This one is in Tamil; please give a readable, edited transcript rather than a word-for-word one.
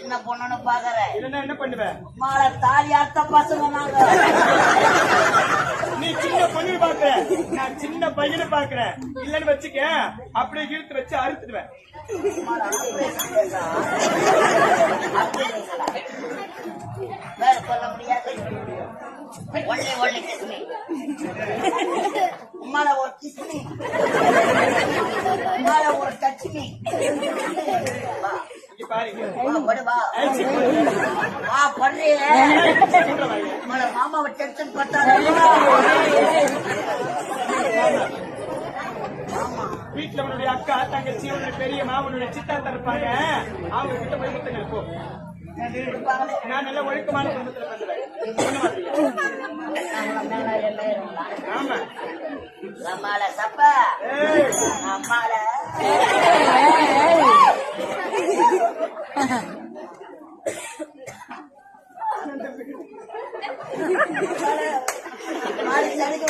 சின்ன பொண்ணுன்னு பாக்குறேன். இல்லன்னா என்ன பண்ணுவேன்? மாலை தாலி அத்த பசங்க நாங்க. நீ சின்ன பொண்ணு பாக்குற, நான் சின்ன பையனை பாக்குறேன். இல்லன்னு வச்சுக்க, அப்படியே இழுத்து வச்சு அறுத்துடுவேன். வேற சொல்ல முடியாது. Only only kiss me. உம்மால ஒரு கிஸ்மி, உம்மால ஒரு டச்மி. மாமாவை டென்ஷன் பட்டாரு. வீட்டுல உன்னுடைய அக்கா தங்கச்சி உன்னுடைய பெரிய மாவனுடைய சித்தாத்தா இருப்பாங்க. அவங்க கிட்ட போய் முத்தங்கள் போ. நான் நல்ல ஒழுக்கமான குடும்பத்துல பண்ணுவேன். ஆமா அம்மால சப்ப அம்மால சனிக்கு